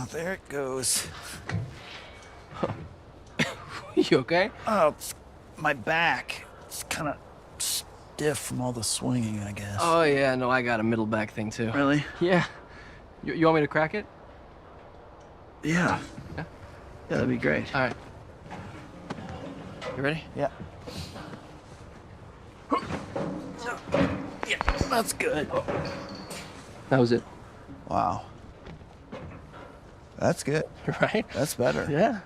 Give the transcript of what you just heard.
Oh, there it goes. You okay? Oh, it's my back. It's kind of stiff from all the swinging, I guess. Oh, yeah, no, I got a middle back thing, too. Really? Yeah. You want me to crack it? Yeah. Yeah? Yeah, that'd be great. All right. You ready? Yeah. Yeah, that's good. That was it. Wow. That's good. Right? That's better. Yeah.